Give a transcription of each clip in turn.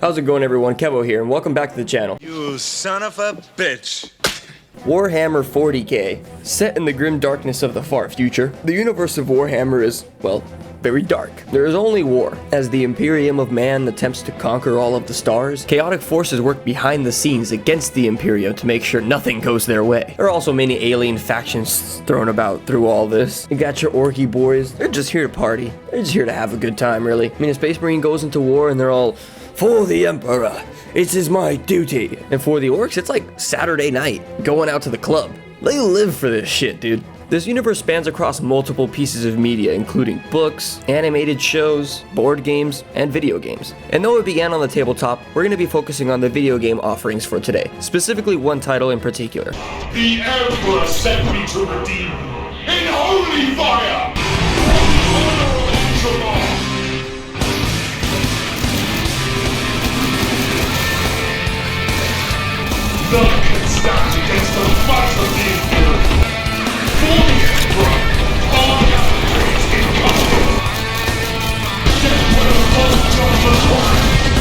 How's it going, everyone? Kevo here, and welcome back to the channel. You son of a bitch. Warhammer 40k. Set in the grim darkness of the far future, the universe of Warhammer is, well, very dark. There is only war. As the Imperium of Man attempts to conquer all of the stars, chaotic forces work behind the scenes against the Imperium to make sure nothing goes their way. There are also many alien factions thrown about through all this. You got your Orky boys, they're just here to party. They're just here to have a good time, really. I mean, a Space Marine goes into war and they're all, "For the Emperor, it is my duty." And for the Orcs, it's like Saturday night, going out to the club. They live for this shit, dude. This universe spans across multiple pieces of media, including books, animated shows, board games, and video games. And though it began on the tabletop, we're going to be focusing on the video game offerings for today, specifically one title in particular. The Emperor sent me to redeem you in holy fire! None can stand against the might of the Imperium. For the Emperor, all upgrades in custom. Death will hold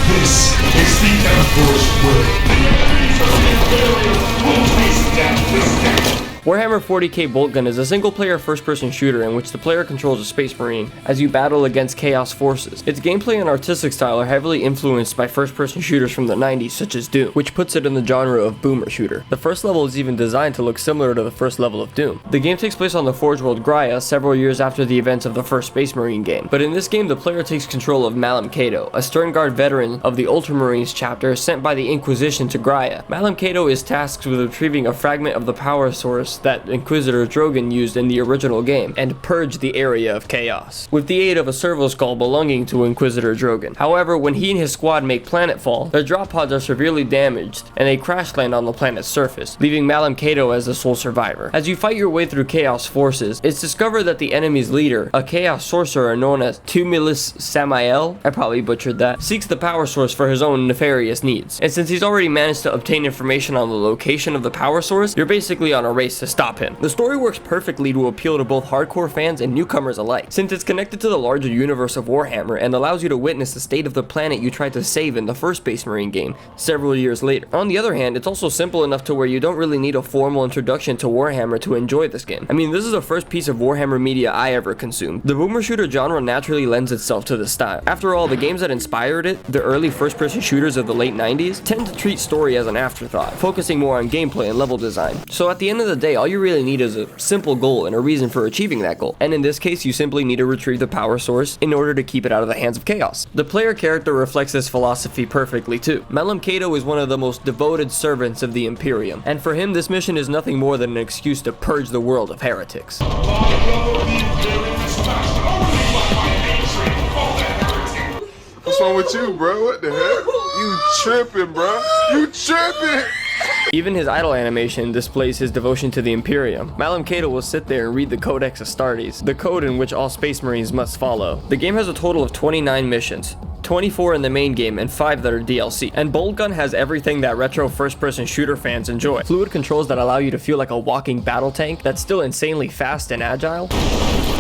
This is the Emperor's will. The enemies of the Imperium will taste death this day. Warhammer 40k BoltGun is a single-player first-person shooter in which the player controls a Space Marine as you battle against Chaos forces. Its gameplay and artistic style are heavily influenced by first-person shooters from the 90s such as Doom, which puts it in the genre of boomer shooter. The first level is even designed to look similar to the first level of Doom. The game takes place on the Forge world Graia several years after the events of the first Space Marine game, but in this game the player takes control of Malum Cato, a Sternguard veteran of the Ultramarines chapter sent by the Inquisition to Graia. Malum Cato is tasked with retrieving a fragment of the power source that Inquisitor Drogon used in the original game and purge the area of chaos, with the aid of a servo skull belonging to Inquisitor Drogon. However, when he and his squad make planetfall, their drop pods are severely damaged and they crash land on the planet's surface, leaving Malum Cato as the sole survivor. As you fight your way through Chaos forces, it's discovered that the enemy's leader, a Chaos sorcerer known as Tumulus Samael, I probably butchered that, seeks the power source for his own nefarious needs. And since he's already managed to obtain information on the location of the power source, you're basically on a race to stop him. The story works perfectly to appeal to both hardcore fans and newcomers alike, since it's connected to the larger universe of Warhammer and allows you to witness the state of the planet you tried to save in the first Space Marine game several years later. On the other hand, it's also simple enough to where you don't really need a formal introduction to Warhammer to enjoy this game. I mean, this is the first piece of Warhammer media I ever consumed. The boomer shooter genre naturally lends itself to this style. After all, the games that inspired it, the early first-person shooters of the late 90s, tend to treat story as an afterthought, focusing more on gameplay and level design. So at the end of the day, all you really need is a simple goal and a reason for achieving that goal. And in this case, you simply need to retrieve the power source in order to keep it out of the hands of chaos. The player character reflects this philosophy perfectly too. Malum Cato is one of the most devoted servants of the Imperium, and for him this mission is nothing more than an excuse to purge the world of heretics. What's wrong with you, bro? What the heck? You tripping, bro? You tripping! Even his idle animation displays his devotion to the Imperium. Malum Cato will sit there and read the Codex Astartes, the code in which all Space Marines must follow. The game has a total of 29 missions, 24 in the main game and 5 that are DLC. And BoltGun has everything that retro first-person shooter fans enjoy. Fluid controls that allow you to feel like a walking battle tank that's still insanely fast and agile.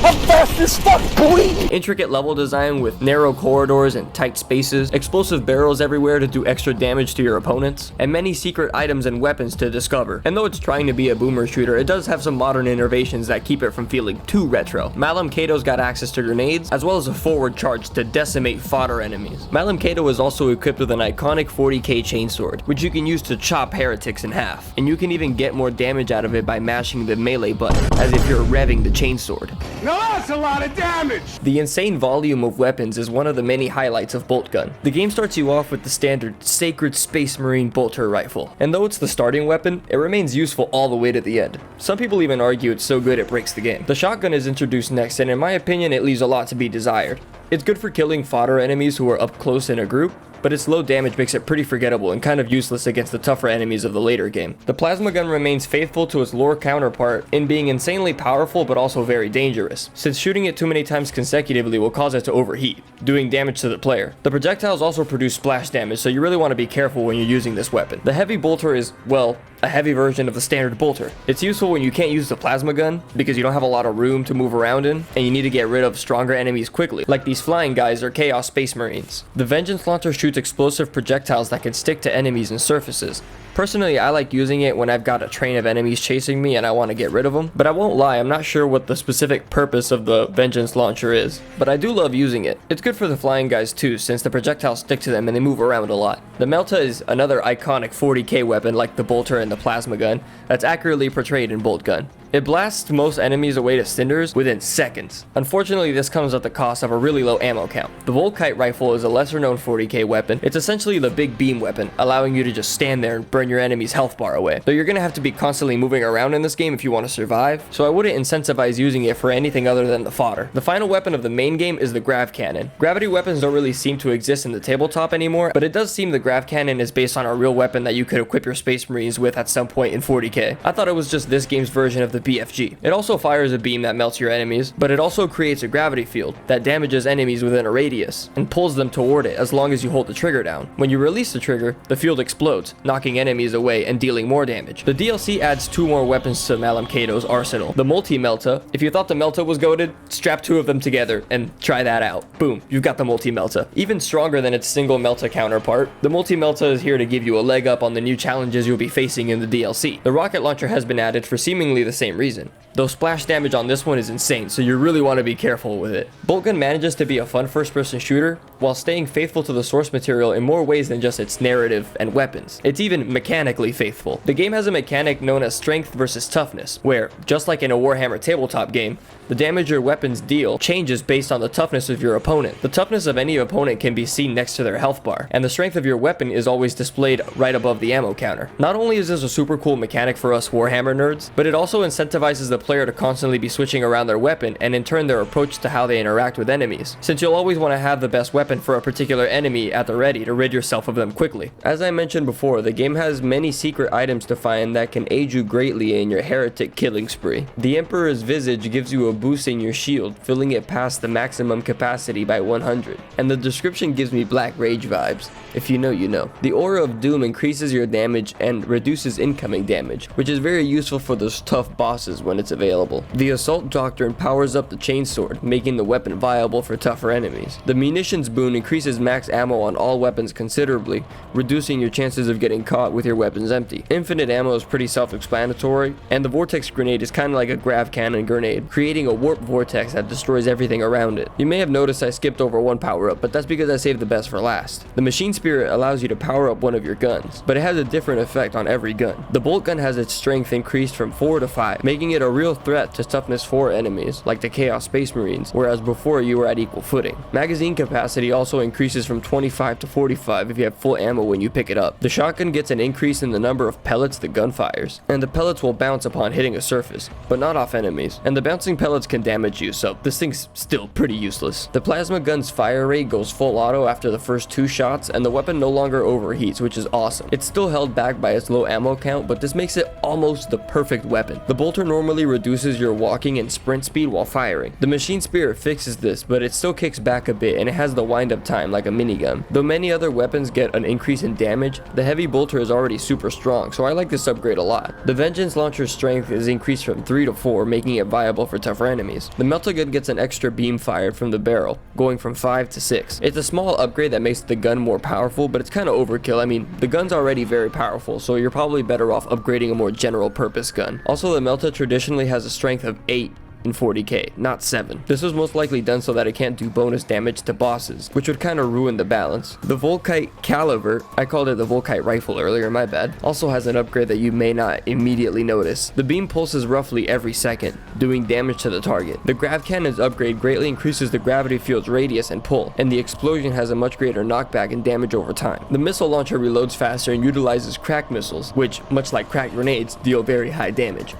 I'm fast as fuck, boy! Intricate level design with narrow corridors and tight spaces, explosive barrels everywhere to do extra damage to your opponents, and many secret items and weapons to discover. And though it's trying to be a boomer shooter, it does have some modern innovations that keep it from feeling too retro. Malum Cato's got access to grenades, as well as a forward charge to decimate fodder enemies. Malum Cato is also equipped with an iconic 40k chainsword, which you can use to chop heretics in half. And you can even get more damage out of it by mashing the melee button, as if you're revving the chainsword. Now that's a lot of damage! The insane volume of weapons is one of the many highlights of BoltGun. The game starts you off with the standard Sacred Space Marine bolter rifle, and though it's the starting weapon, it remains useful all the way to the end. Some people even argue it's so good it breaks the game. The shotgun is introduced next, and in my opinion it leaves a lot to be desired. It's good for killing fodder enemies who are up close in a group, but its low damage makes it pretty forgettable and kind of useless against the tougher enemies of the later game. The plasma gun remains faithful to its lore counterpart in being insanely powerful but also very dangerous, since shooting it too many times consecutively will cause it to overheat, doing damage to the player. The projectiles also produce splash damage, so you really want to be careful when you're using this weapon. The heavy bolter is, well, a heavy version of the standard bolter. It's useful when you can't use the plasma gun because you don't have a lot of room to move around in and you need to get rid of stronger enemies quickly, like these these flying guys are Chaos Space Marines. The Vengeance Launcher shoots explosive projectiles that can stick to enemies and surfaces. Personally, I like using it when I've got a train of enemies chasing me and I want to get rid of them, but I won't lie, I'm not sure what the specific purpose of the Vengeance Launcher is, but I do love using it. It's good for the flying guys too, since the projectiles stick to them and they move around a lot. The Melta is another iconic 40k weapon like the bolter and the plasma gun that's accurately portrayed in BoltGun. It blasts most enemies away to cinders within seconds. Unfortunately, this comes at the cost of a really low ammo count. The Volkite rifle is a lesser known 40k weapon. It's essentially the big beam weapon, allowing you to just stand there and burn your enemy's health bar away. So you're gonna have to be constantly moving around in this game if you want to survive, so I wouldn't incentivize using it for anything other than the fodder. The final weapon of the main game is the grav cannon. Gravity weapons don't really seem to exist in the tabletop anymore, but it does seem the grav cannon is based on a real weapon that you could equip your Space Marines with at some point in 40k. I thought it was just this game's version of the BFG. It also fires a beam that melts your enemies, but it also creates a gravity field that damages enemies within a radius and pulls them toward it as long as you hold the trigger down. When you release the trigger, the field explodes, knocking enemies away and dealing more damage. The DLC adds 2 more weapons to Malum Kato's arsenal. The Multi-Melta. If you thought the Melta was goated, strap 2 of them together and try that out. Boom, you've got the Multi-Melta. Even stronger than its single Melta counterpart, the Multi-Melta is here to give you a leg up on the new challenges you'll be facing in the DLC. The rocket launcher has been added for seemingly the same reason, though splash damage on this one is insane, so you really want to be careful with it. BoltGun manages to be a fun first-person shooter while staying faithful to the source material in more ways than just its narrative and weapons. It's even mechanically faithful. The game has a mechanic known as strength versus toughness, where, just like in a Warhammer tabletop game, the damage your weapons deal changes based on the toughness of your opponent. The toughness of any opponent can be seen next to their health bar, and the strength of your weapon is always displayed right above the ammo counter. Not only is this a super cool mechanic for us Warhammer nerds, but it also incentivizes the player to constantly be switching around their weapon and in turn their approach to how they interact with enemies, since you'll always want to have the best weapon for a particular enemy at the ready to rid yourself of them quickly. As I mentioned before, the game has many secret items to find that can aid you greatly in your heretic killing spree. The Emperor's Visage gives you a boost in your shield, filling it past the maximum capacity by 100, and the description gives me Black Rage vibes. If you know, you know. The Aura of Doom increases your damage and reduces incoming damage, which is very useful for those tough bosses when it's available. The Assault Doctrine powers up the chainsword, making the weapon viable for tougher enemies. The Munitions Boon increases max ammo on all weapons considerably, reducing your chances of getting caught with your weapons empty. Infinite ammo is pretty self-explanatory, and the Vortex Grenade is kind of like a grav cannon grenade, creating a warp vortex that destroys everything around it. You may have noticed I skipped over one power-up, but that's because I saved the best for last. The Machine Spirit allows you to power up one of your guns, but it has a different effect on every gun. The BoltGun has its strength increased from 4 to 5, making it a real threat to toughness 4 enemies, like the Chaos Space Marines, whereas before you were at equal footing. Magazine capacity also increases from 25 to 45 if you have full ammo when you pick it up. The shotgun gets an increase in the number of pellets the gun fires, and the pellets will bounce upon hitting a surface, but not off enemies, and the bouncing pellets can damage you, so this thing's still pretty useless. The plasma gun's fire rate goes full auto after the first 2 shots, and the weapon no longer overheats, which is awesome. It's still held back by its low ammo count, but this makes it almost the perfect weapon. The bolter normally reduces your walking and sprint speed while firing. The Machine Spirit fixes this, but it still kicks back a bit and it has the wind-up time like a minigun. Though many other weapons get an increase in damage, the heavy bolter is already super strong, so I like this upgrade a lot. The Vengeance Launcher's strength is increased from 3 to 4, making it viable for tougher enemies. The Melta gun gets an extra beam fired from the barrel, going from 5 to 6. It's a small upgrade that makes the gun more powerful, but it's kind of overkill. I mean, the gun's already very powerful, so you're probably better off upgrading a more general purpose gun. Also, the Melta traditionally has a strength of 8 in 40k, not 7. This was most likely done so that it can't do bonus damage to bosses, which would kind of ruin the balance. The Volkite Caliber, I called it the Volkite Rifle earlier, my bad, also has an upgrade that you may not immediately notice. The beam pulses roughly every second, doing damage to the target. The Grav Cannon's upgrade greatly increases the gravity field's radius and pull, and the explosion has a much greater knockback and damage over time. The missile launcher reloads faster and utilizes crack missiles, which, much like crack grenades, deal very high damage.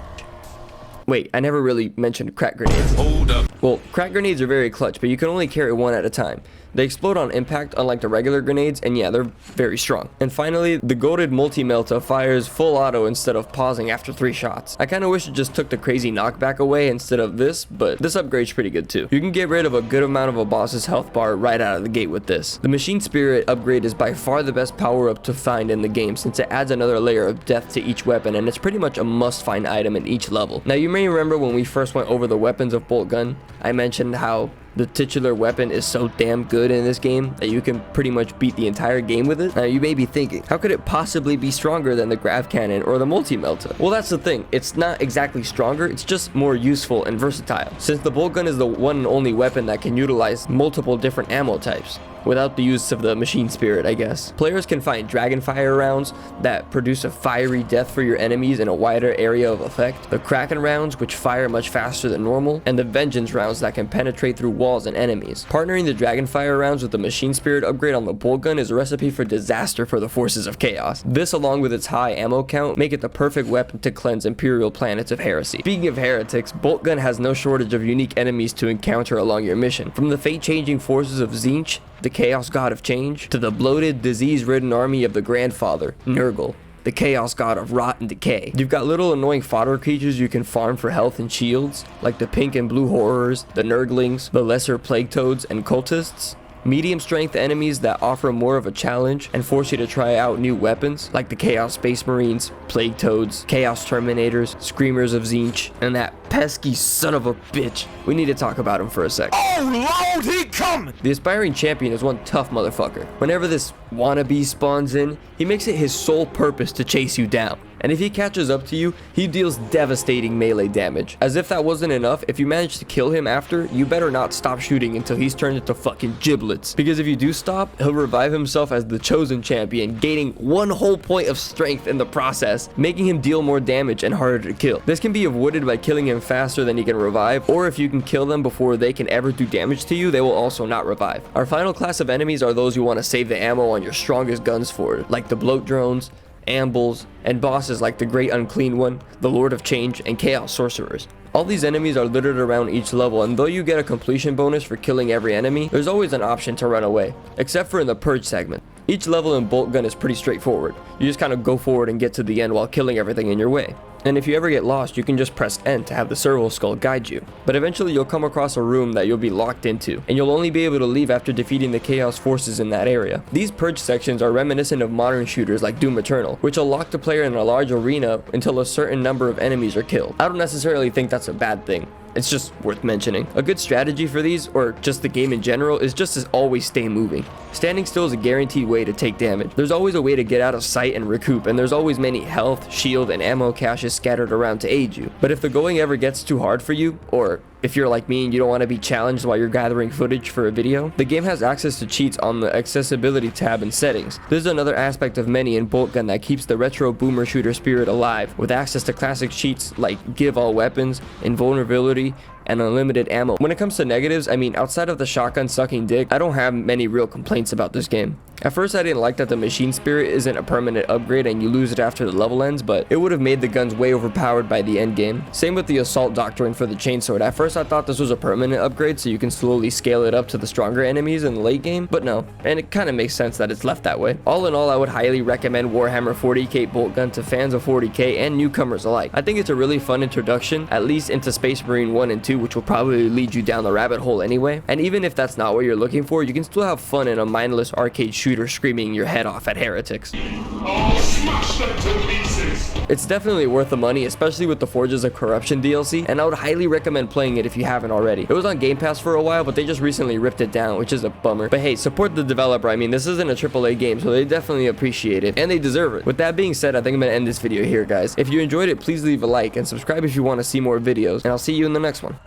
Wait, I never really mentioned crack grenades. Hold up. Well, crack grenades are very clutch, but you can only carry one at a time. They explode on impact, unlike the regular grenades, and yeah, they're very strong. And finally, the goated Multi-Melta fires full auto instead of pausing after 3 shots. I kinda wish it just took the crazy knockback away instead of this, but this upgrade's pretty good too. You can get rid of a good amount of a boss's health bar right out of the gate with this. The Machine Spirit upgrade is by far the best power-up to find in the game, since it adds another layer of death to each weapon, and it's pretty much a must-find item in each level. Now, you may remember when we first went over the weapons of BoltGun, I mentioned how The titular weapon is so damn good in this game that you can pretty much beat the entire game with it. Now you may be thinking, how could it possibly be stronger than the grav cannon or the multi-melta? Well, that's the thing, it's not exactly stronger, it's just more useful and versatile, since the bolt gun is the one and only weapon that can utilize multiple different ammo types without the use of the machine spirit, I guess. Players can find dragonfire rounds that produce a fiery death for your enemies in a wider area of effect, the kraken rounds which fire much faster than normal, and the vengeance rounds that can penetrate through walls and enemies. Partnering the dragonfire rounds with the machine spirit upgrade on the bolt gun is a recipe for disaster for the forces of chaos. This, along with its high ammo count, make it the perfect weapon to cleanse imperial planets of heresy. Speaking of heretics, bolt gun has no shortage of unique enemies to encounter along your mission, from the fate-changing forces of Tzeentch, the Chaos God of Change, to the bloated, disease-ridden army of the Grandfather, Nurgle, the Chaos God of Rot and Decay. You've got little annoying fodder creatures you can farm for health and shields, like the pink and blue horrors, the Nurglings, the lesser plague toads, and cultists. Medium strength enemies that offer more of a challenge and force you to try out new weapons, like the Chaos Space Marines, Plague Toads, Chaos Terminators, Screamers of Tzeentch, and that pesky son of a bitch. We need to talk about him for a sec. Oh Lord, he coming! The aspiring champion is one tough motherfucker. Whenever this wannabe spawns in, he makes it his sole purpose to chase you down. And if he catches up to you, he deals devastating melee damage. As if that wasn't enough, if you manage to kill him after, you better not stop shooting until he's turned into fucking giblets. Because if you do stop, he'll revive himself as the chosen champion, gaining 1 whole point of strength in the process, making him deal more damage and harder to kill. This can be avoided by killing him faster than he can revive, or if you can kill them before they can ever do damage to you, they will also not revive. Our final class of enemies are those you want to save the ammo on your strongest guns for, like the bloat drones, ambles, and bosses like the Great Unclean One, the Lord of Change, and Chaos Sorcerers. All these enemies are littered around each level, and though you get a completion bonus for killing every enemy, there's always an option to run away, except for in the purge segment. Each level in bolt gun is pretty straightforward. You just kind of go forward and get to the end while killing everything in your way. And if you ever get lost, you can just press N to have the servo skull guide you. But eventually you'll come across a room that you'll be locked into, and you'll only be able to leave after defeating the chaos forces in that area. These purge sections are reminiscent of modern shooters like Doom Eternal, which will lock the player in a large arena until a certain number of enemies are killed. I don't necessarily think that's a bad thing. It's just worth mentioning. A good strategy for these, or just the game in general, is just to always stay moving. Standing still is a guaranteed way to take damage. There's always a way to get out of sight and recoup, and there's always many health, shield, and ammo caches scattered around to aid you. But if the going ever gets too hard for you, or if you're like me and you don't want to be challenged while you're gathering footage for a video, the game has access to cheats on the accessibility tab in settings. This is another aspect of many in bolt gun that keeps the retro boomer shooter spirit alive, with access to classic cheats like give all weapons, invulnerability, and unlimited ammo. When it comes to negatives, I mean, outside of the shotgun sucking dick, I don't have many real complaints about this game. At first I didn't like that the machine spirit isn't a permanent upgrade and you lose it after the level ends, but it would have made the guns way overpowered by the end game. Same with the assault doctrine for the chainsword. At first I thought this was a permanent upgrade so you can slowly scale it up to the stronger enemies in the late game, but no, and it kind of makes sense that it's left that way. All in all, I would highly recommend Warhammer 40k bolt gun to fans of 40k and newcomers alike. I think it's a really fun introduction, at least into Space Marine 1 and 2, which will probably lead you down the rabbit hole anyway. And even if that's not what you're looking for, you can still have fun in a mindless arcade shooter screaming your head off at heretics. I'll smash them to pieces! It's definitely worth the money, especially with the Forges of Corruption DLC, and I would highly recommend playing it if you haven't already. It was on Game Pass for a while, but they just recently ripped it down, which is a bummer. But hey, support the developer. I mean, this isn't a AAA game, so they definitely appreciate it, and they deserve it. With that being said, I think I'm gonna end this video here, guys. If you enjoyed it, please leave a like, and subscribe if you want to see more videos, and I'll see you in the next one.